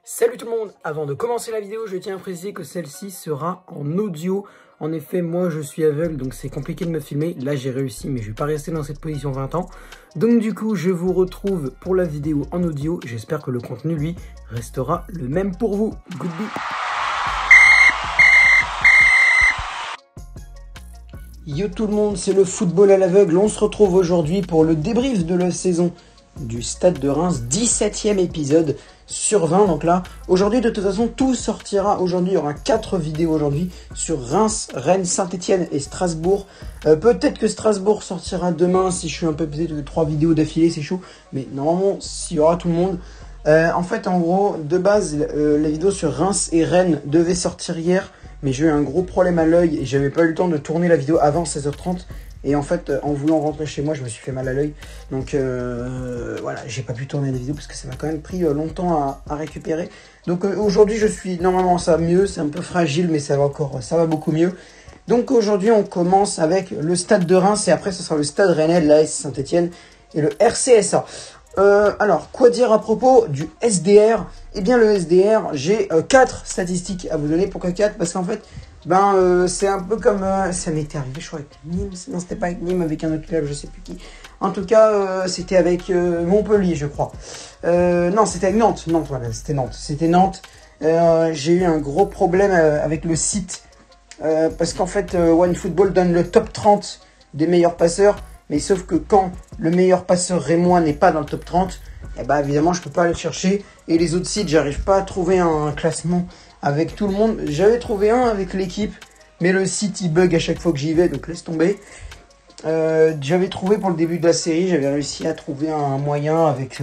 Salut tout le monde, avant de commencer la vidéo, je tiens à préciser que celle-ci sera en audio. En effet, moi je suis aveugle, donc c'est compliqué de me filmer. Là j'ai réussi, mais je vais pas rester dans cette position 20 ans. Donc du coup, je vous retrouve pour la vidéo en audio. J'espère que le contenu, lui, restera le même pour vous. Goodbye. Yo tout le monde, c'est le football à l'aveugle. On se retrouve aujourd'hui pour le débrief de la saison du Stade de Reims, 17e épisode sur 20. Donc là, aujourd'hui, de toute façon, tout sortira aujourd'hui. Il y aura 4 vidéos aujourd'hui sur Reims, Rennes, Saint-Etienne et Strasbourg. Peut-être que Strasbourg sortira demain si je suis un peu peut-être 3 vidéos d'affilée, c'est chaud. Mais normalement, s'il y aura tout le monde. En fait, en gros, de base, la vidéo sur Reims et Rennes devait sortir hier. Mais j'ai eu un gros problème à l'œil et j'avais pas eu le temps de tourner la vidéo avant 16h30. Et en fait, en voulant rentrer chez moi, je me suis fait mal à l'œil. Donc voilà, j'ai pas pu tourner la vidéo parce que ça m'a quand même pris longtemps à récupérer. Donc aujourd'hui, je suis normalement ça va mieux. C'est un peu fragile, mais ça va beaucoup mieux. Donc aujourd'hui, on commence avec le Stade de Reims et après, ce sera le Stade Rennais, l'AS Saint-Etienne et le RCSA. Alors, quoi dire à propos du SDR? Eh bien, le SDR, j'ai 4 statistiques à vous donner. Pourquoi 4? Parce qu'en fait, c'est un peu comme... ça m'était arrivé, je crois, avec Nîmes. Non, c'était pas avec Nîmes, avec un autre club, je sais plus qui. En tout cas, c'était avec Montpellier, je crois. Non, c'était avec Nantes. Nantes, voilà, c'était Nantes. C'était Nantes. J'ai eu un gros problème avec le site. Parce qu'en fait, OneFootball donne le top 30 des meilleurs passeurs. Mais sauf que quand le meilleur passeur rémois n'est pas dans le top 30, eh ben évidemment, je peux pas aller le chercher. Et les autres sites, j'arrive pas à trouver un classement avec tout le monde. J'avais trouvé un avec l'équipe, mais le site, il bug à chaque fois que j'y vais, donc laisse tomber. J'avais trouvé pour le début de la série, j'avais réussi à trouver un moyen avec...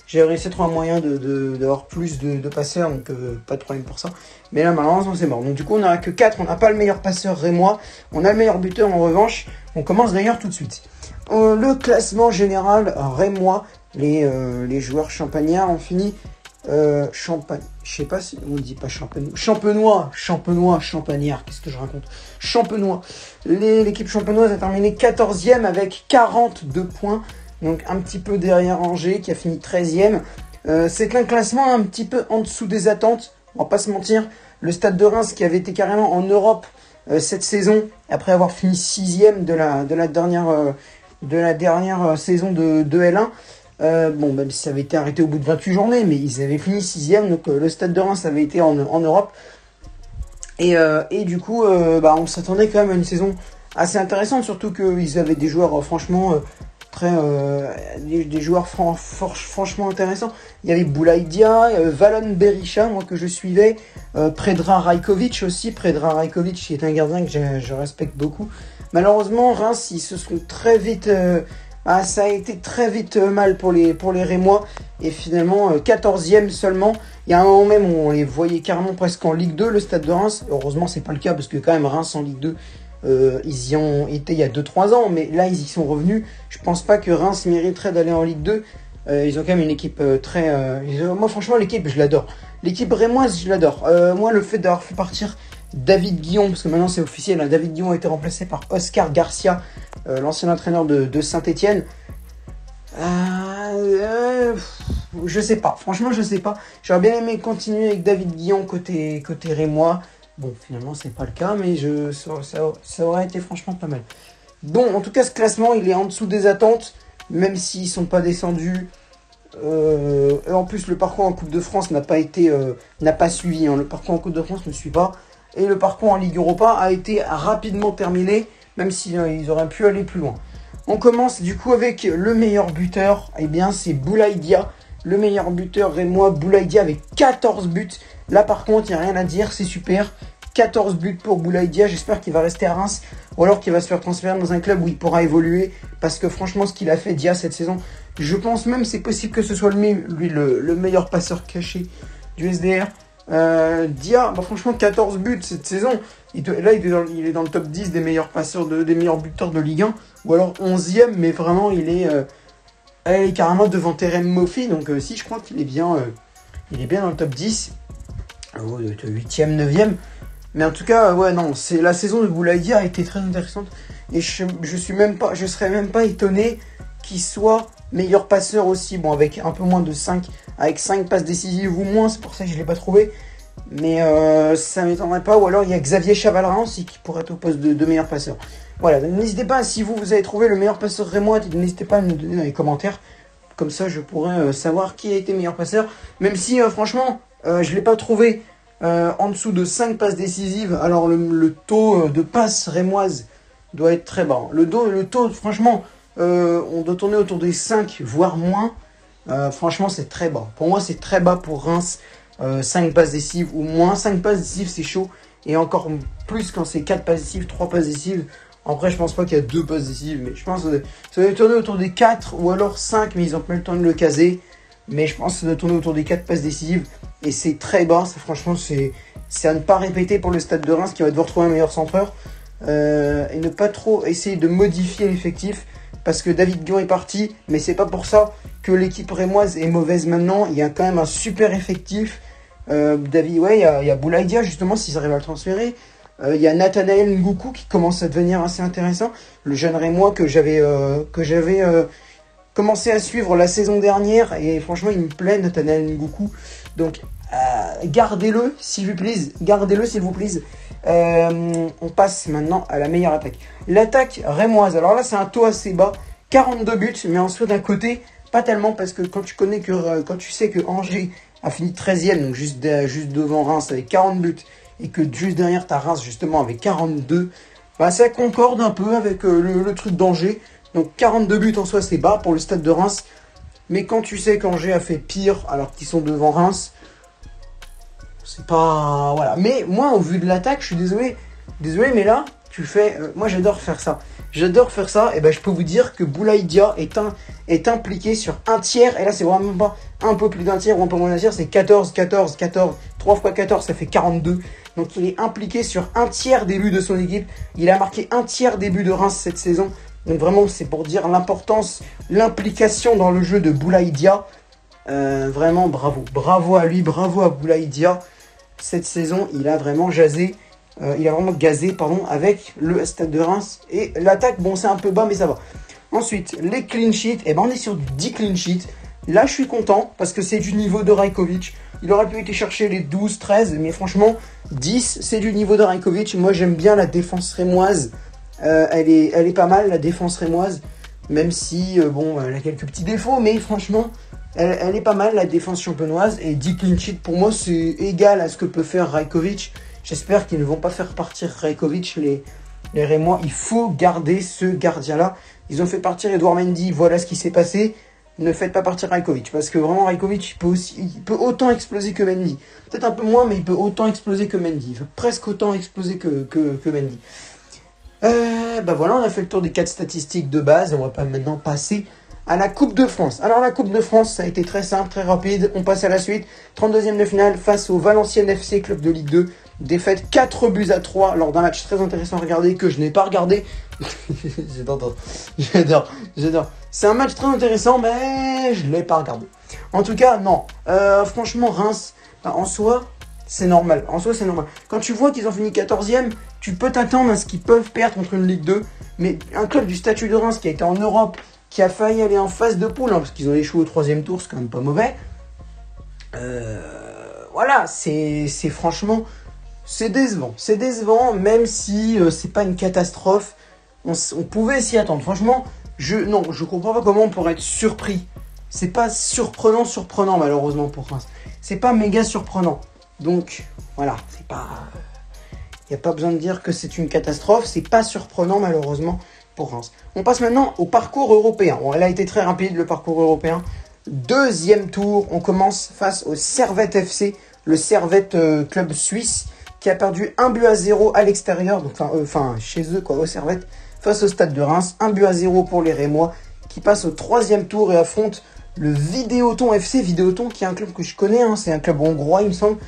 J'ai réussi à trouver un moyen d'avoir plus de passeurs, donc pas de problème pour ça. Mais là, malheureusement, c'est mort. Donc du coup, on n'a que 4, on n'a pas le meilleur passeur rémois. On a le meilleur buteur en revanche. On commence d'ailleurs tout de suite. Le classement général rémois, les joueurs champagnards ont fini... Champagne, je sais pas si on dit pas champenois, champagnard, qu'est-ce que je raconte? Champenois. L'équipe champenoise a terminé 14e avec 42 points. Donc un petit peu derrière Angers qui a fini 13e. C'est un classement un petit peu en dessous des attentes, on va pas se mentir. Le Stade de Reims qui avait été carrément en Europe cette saison, après avoir fini 6e de la dernière saison de L1. Ça avait été arrêté au bout de 28 journées, mais ils avaient fini 6e, donc le Stade de Reims avait été en Europe. Et du coup, on s'attendait quand même à une saison assez intéressante, surtout qu'ils avaient des joueurs franchement... des joueurs franchement intéressants. Il y avait Boulaye Dia, Valon Berisha, moi que je suivais, Predrag Rajkovic aussi. Predrag Rajkovic qui est un gardien que je respecte beaucoup. Malheureusement, Reims, ils se sont très vite... ça a été très vite mal pour les Rémois. Et finalement, 14e seulement. Il y a un moment même où on les voyait carrément presque en Ligue 2, le Stade de Reims. Heureusement, c'est pas le cas parce que quand même, Reims en Ligue 2... ils y ont été il y a 2-3 ans, mais là ils y sont revenus. Je pense pas que Reims mériterait d'aller en Ligue 2. Ils ont quand même une équipe moi franchement l'équipe je l'adore. L'équipe rémoise je l'adore. Moi le fait d'avoir fait partir David Guillon, parce que maintenant c'est officiel, hein, David Guillon a été remplacé par Oscar Garcia, l'ancien entraîneur de Saint-Etienne. Je sais pas, franchement je sais pas. J'aurais bien aimé continuer avec David Guillon côté rémois. Bon, finalement, c'est pas le cas, mais ça aurait été franchement pas mal. Bon, en tout cas, ce classement, il est en dessous des attentes, même s'ils sont pas descendus. Et en plus, le parcours en Coupe de France n'a pas suivi. Hein. Le parcours en Coupe de France ne suit pas. Et le parcours en Ligue Europa a été rapidement terminé, même s'ils auraient pu aller plus loin. On commence du coup avec le meilleur buteur. Eh bien, c'est Boulaye Dia. Le meilleur buteur rémois, Boulaye Dia, avec 14 buts. Là, par contre, il n'y a rien à dire, c'est super. 14 buts pour Boulaye Dia. J'espère qu'il va rester à Reims ou alors qu'il va se faire transférer dans un club où il pourra évoluer. Parce que franchement, ce qu'il a fait, Dia, cette saison, je pense même c'est possible que ce soit lui le meilleur passeur caché du SDR. Dia, franchement, 14 buts cette saison. Il est dans le top 10 des meilleurs passeurs, des meilleurs buteurs de Ligue 1. Ou alors 11e, mais vraiment, il est carrément devant Terem Moffi. Donc, si, je crois qu'il est bien, dans le top 10. 8e, 9e. Mais en tout cas, la saison de Boulaye Dia a été très intéressante. Et je serais même pas étonné qu'il soit meilleur passeur aussi. Bon, avec un peu moins de 5 avec 5 passes décisives ou moins, c'est pour ça que je ne l'ai pas trouvé. Mais ça m'étonnerait pas, ou alors il y a Xavier Chavalrin aussi qui pourrait être au poste de meilleur passeur. Voilà, donc n'hésitez pas, si vous avez trouvé le meilleur passeur rémois, n'hésitez pas à me donner dans les commentaires. Comme ça, je pourrais savoir qui a été meilleur passeur. Même si, franchement, je ne l'ai pas trouvé en dessous de 5 passes décisives. Alors, le taux de passes rémoises doit être très bas. Le taux, franchement, on doit tourner autour des 5, voire moins. Franchement, c'est très bas. Pour moi, c'est très bas pour Reims. 5 passes décisives ou moins. 5 passes décisives, c'est chaud. Et encore plus quand c'est 4 passes décisives, 3 passes décisives. Après, je pense pas qu'il y a 2 passes décisives, mais je pense que ça doit tourner autour des 4 ou alors 5, mais ils ont pas eu le temps de le caser. Mais je pense que ça doit tourner autour des 4 passes décisives. Et c'est très bas, ça, franchement, c'est à ne pas répéter pour le Stade de Reims qui va devoir trouver un meilleur centreur. Et ne pas trop essayer de modifier l'effectif. Parce que David Guion est parti, mais c'est pas pour ça que l'équipe rémoise est mauvaise maintenant. Il y a quand même un super effectif. David, ouais, il y a Boulaïdia, justement, s'ils arrivent à le transférer. Il y a Nathanaël Ngoukou qui commence à devenir assez intéressant. Le jeune rémois que j'avais commencé à suivre la saison dernière. Et franchement, il me plaît, Nathanaël Ngoukou. Donc, gardez-le, s'il vous plaît. Gardez-le, s'il vous plaît. On passe maintenant à la meilleure attaque. L'attaque rémoise. Alors là, c'est un taux assez bas. 42 buts, mais en soi d'un côté, pas tellement. Parce que quand tu sais que Angers a fini 13e, donc juste devant Reims avec 40 buts. Et que juste derrière ta Reims justement avec 42, bah ça concorde un peu avec le truc d'Angers. Donc 42 buts en soi c'est bas pour le Stade de Reims. Mais quand tu sais qu'Angers a fait pire alors qu'ils sont devant Reims, c'est pas... Voilà. Mais moi au vu de l'attaque, je suis désolé mais là, tu fais... moi j'adore faire ça. Et ben je peux vous dire que Boulaïdia est impliqué sur un tiers. Et là c'est vraiment pas un peu plus d'un tiers ou un peu moins d'un tiers. C'est 14. 3 fois 14 ça fait 42. Donc il est impliqué sur un tiers des buts de son équipe. Il a marqué un tiers des buts de Reims cette saison. Donc vraiment c'est pour dire l'importance, l'implication dans le jeu de Boulaïdia. Vraiment bravo. Bravo à lui, bravo à Boulaïdia. Cette saison il a vraiment gazé avec le Stade de Reims. Et l'attaque, bon c'est un peu bas mais ça va. Ensuite les clean sheets, et ben on est sur du 10 clean sheets. Là je suis content parce que c'est du niveau de Rajkovic. Il aurait pu aller chercher les 12, 13, mais franchement, 10, c'est du niveau de Rajkovic. Moi, j'aime bien la défense rémoise. Elle est pas mal, la défense rémoise. Même si, bon, elle a quelques petits défauts, mais franchement, elle est pas mal, la défense champenoise. Et 10 clean sheets, pour moi, c'est égal à ce que peut faire Rajkovic. J'espère qu'ils ne vont pas faire partir Rajkovic, les Rémois. Il faut garder ce gardien-là. Ils ont fait partir Edouard Mendy, voilà ce qui s'est passé. Ne faites pas partir Rajkovic, parce que vraiment Rajkovic il peut autant exploser que Mendy. Peut-être un peu moins, mais il peut autant exploser que Mendy. Il peut presque autant exploser que Mendy. Bah voilà, on a fait le tour des 4 statistiques de base. On va pas maintenant passer à la Coupe de France. Alors la Coupe de France, ça a été très simple, très rapide. On passe à la suite. 32e de finale face au Valenciennes FC, club de Ligue 2. Défaite 4-3 lors d'un match très intéressant à regarder que je n'ai pas regardé. J'adore. C'est un match très intéressant, mais je ne l'ai pas regardé. En tout cas, non. Franchement, Reims, en soi, c'est normal. Quand tu vois qu'ils ont fini 14e, tu peux t'attendre à ce qu'ils peuvent perdre contre une Ligue 2. Mais un club du statut de Reims qui a été en Europe, qui a failli aller en phase de poule, parce qu'ils ont échoué au 3e tour, c'est quand même pas mauvais. Voilà, c'est franchement... C'est décevant, même si c'est pas une catastrophe. On pouvait s'y attendre. Franchement, je comprends pas comment on pourrait être surpris. C'est pas surprenant malheureusement pour Reims. C'est pas méga surprenant. Donc voilà, c'est pas. Y a pas besoin de dire que c'est une catastrophe. C'est pas surprenant malheureusement pour Reims. On passe maintenant au parcours européen. Bon, elle a été très rapide le parcours européen. 2e tour, on commence face au Servette FC, le Servette club suisse, qui a perdu 1-0 à l'extérieur, donc chez eux, au Servette, face au Stade de Reims. 1-0 pour les Rémois, qui passe au 3e tour et affronte le Vidéoton FC. Vidéoton, qui est un club que je connais, c'est un club hongrois, il me semble.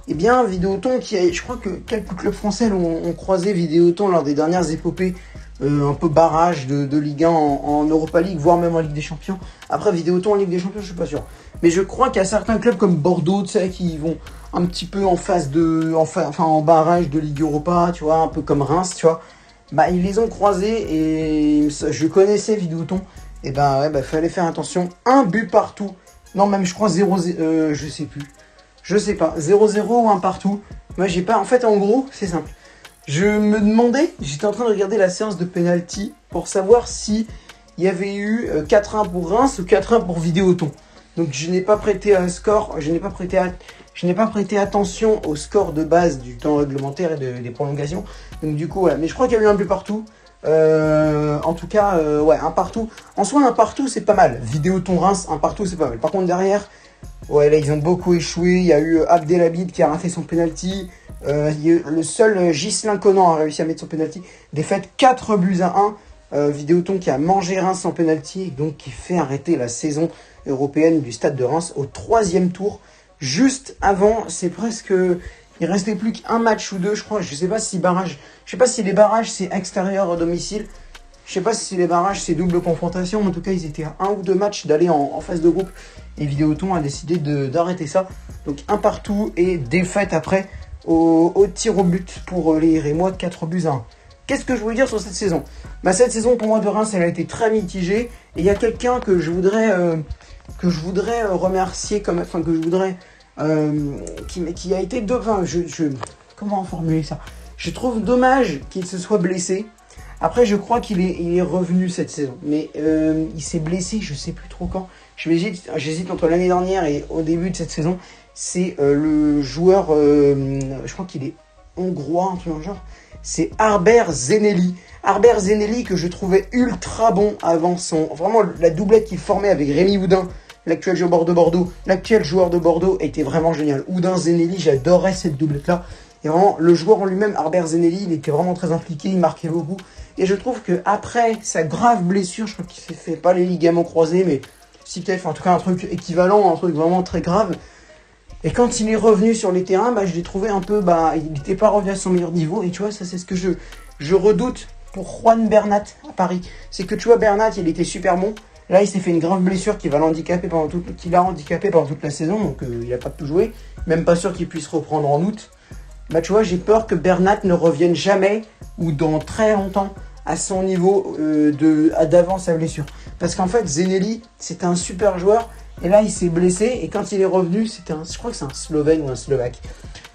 Eh bien, Vidéoton, je crois que quelques clubs français ont croisé Vidéoton lors des dernières épopées, un peu barrage de Ligue 1 en Europa League, voire même en Ligue des Champions. Après, Vidéoton en Ligue des Champions, je suis pas sûr. Mais je crois qu'il y a certains clubs comme Bordeaux, tu sais, qui vont un petit peu en phase en barrage de Ligue Europa, tu vois, un peu comme Reims, tu vois. Bah, ils les ont croisés et je connaissais Vidéoton. Et fallait faire attention. 1 but partout. Non, même je crois 0-0, je sais plus. Je sais pas, 0-0 ou un partout. Moi j'ai pas, en fait en gros, c'est simple. Je me demandais, j'étais en train de regarder la séance de penalty pour savoir si il y avait eu 4-1 pour Reims ou 4-1 pour Vidéoton. Donc je n'ai pas prêté un score, je n'ai pas prêté attention au score de base du temps réglementaire et des prolongations. Donc du coup, voilà. Mais je crois qu'il y a eu un but partout. En tout cas, ouais, un partout. En soi, un partout, c'est pas mal. Vidéoton Reims, un partout, c'est pas mal. Par contre, derrière, ouais, là, ils ont beaucoup échoué. Il y a eu Abdelhamid qui a raté son penalty. Le seul Ghislain Conan a réussi à mettre son penalty. Défaite 4-1. Vidéoton qui a mangé Reims sans penalty et donc qui fait arrêter la saison européenne du Stade de Reims au 3e tour. Juste avant, c'est presque... Il restait plus qu'un match ou deux, je crois. Je sais pas si les barrages c'est extérieur au domicile. Je sais pas si les barrages c'est double confrontation. En tout cas, ils étaient à un ou deux matchs d'aller en phase de groupe. Et Vidéoton a décidé d'arrêter ça. Donc un partout et défaite après au tir au but pour les Rémois, 4-1. Qu'est-ce que je voulais dire sur cette saison? Bah, cette saison pour moi de Reims, elle a été très mitigée. Et il y a quelqu'un que je voudrais remercier, qui a été comment formuler ça? Je trouve dommage qu'il se soit blessé. Après, je crois qu'il est revenu cette saison, mais il s'est blessé, je sais plus trop quand. J'hésite entre l'année dernière et au début de cette saison. C'est le joueur, je crois qu'il est hongrois, un truc dans le genre. C'est Arber Zeneli. Arber Zeneli que je trouvais ultra bon avant vraiment la doublette qu'il formait avec Rémi Houdin, l'actuel joueur de Bordeaux. L'actuel joueur de Bordeaux était vraiment génial. Houdin, Zeneli, j'adorais cette doublette-là. Et vraiment, le joueur en lui-même, Arber Zeneli, il était vraiment très impliqué, il marquait beaucoup. Et je trouve qu'après sa grave blessure, je crois qu'il s'est fait pas les ligaments croisés, mais si peut-être, en tout cas un truc équivalent, un truc vraiment très grave. Et quand il est revenu sur les terrains, bah, je l'ai trouvé un peu, il n'était pas revenu à son meilleur niveau. Et tu vois, ça c'est ce que je redoute pour Juan Bernat à Paris. C'est que tu vois, Bernat, il était super bon. Là, il s'est fait une grave blessure qui l'a handicapé pendant toute la saison. Donc, il n'a pas tout joué. Même pas sûr qu'il puisse reprendre en août. Bah, tu vois, j'ai peur que Bernat ne revienne jamais ou dans très longtemps à son niveau d'avant sa blessure. Parce qu'en fait, Zeneli, c'était un super joueur. Et là, il s'est blessé. Et quand il est revenu, je crois que c'est un Slovène ou un Slovaque.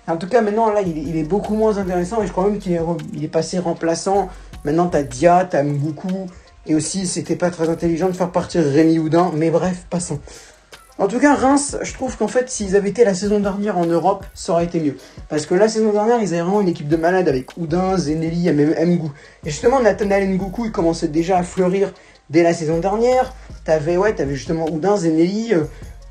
En tout cas, maintenant, là, il est beaucoup moins intéressant. Et je crois même qu'il est passé remplaçant. Maintenant, t'as Dia, t'as Mboukou. Et aussi, c'était pas très intelligent de faire partir Rémi Houdin. Mais bref, passons. En tout cas, Reims, je trouve qu'en fait, s'ils avaient été la saison dernière en Europe, ça aurait été mieux. Parce que la saison dernière, ils avaient vraiment une équipe de malades avec Houdin, Zeneli et même Mgou. Et justement, Nathanaël Ngoukou, il commençait déjà à fleurir dès la saison dernière. T'avais justement Houdin, Zeneli,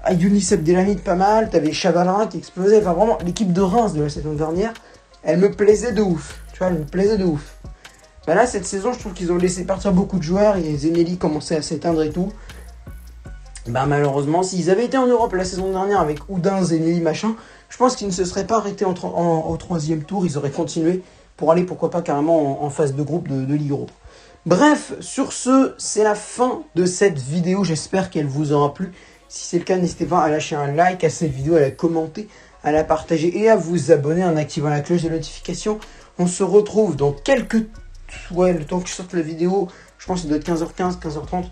Younis Abdelhamid pas mal. T'avais Chavalrin qui explosait. Enfin, vraiment, l'équipe de Reims de la saison dernière, elle me plaisait de ouf. Tu vois, elle me plaisait de ouf. Bah là, cette saison, je trouve qu'ils ont laissé partir beaucoup de joueurs. Et Zeneli commençait à s'éteindre et tout. Bah malheureusement, s'ils avaient été en Europe la saison dernière avec Houdin, Zeneli, machin, je pense qu'ils ne se seraient pas arrêtés au 3e tour. Ils auraient continué pour aller, pourquoi pas, carrément en phase de groupe de Ligue Europa. Bref, sur ce, c'est la fin de cette vidéo. J'espère qu'elle vous aura plu. Si c'est le cas, n'hésitez pas à lâcher un like à cette vidéo, à la commenter, à la partager et à vous abonner en activant la cloche de notification. On se retrouve dans le temps que je sorte la vidéo, je pense que ça doit être 15h15, 15h30.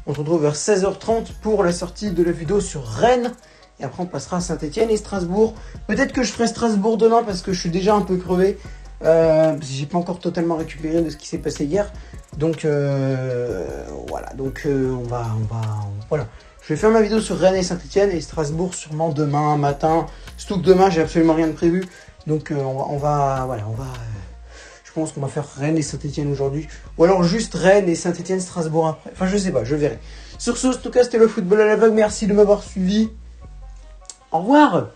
On se retrouve vers 16h30 pour la sortie de la vidéo sur Rennes. Et après, on passera à Saint-Etienne et Strasbourg. Peut-être que je ferai Strasbourg demain parce que je suis déjà un peu crevé. Parce que j'ai pas encore totalement récupéré de ce qui s'est passé hier. Donc, voilà. Donc, voilà. Je vais faire ma vidéo sur Rennes et Saint-Etienne et Strasbourg sûrement demain matin. Surtout que demain, j'ai absolument rien de prévu. Donc, je pense qu'on va faire Rennes et Saint-Etienne aujourd'hui. Ou alors juste Rennes et Saint-Etienne, Strasbourg après. Enfin, je sais pas, je verrai. Sur ce, en tout cas, c'était le football à l'aveugle. Merci de m'avoir suivi. Au revoir.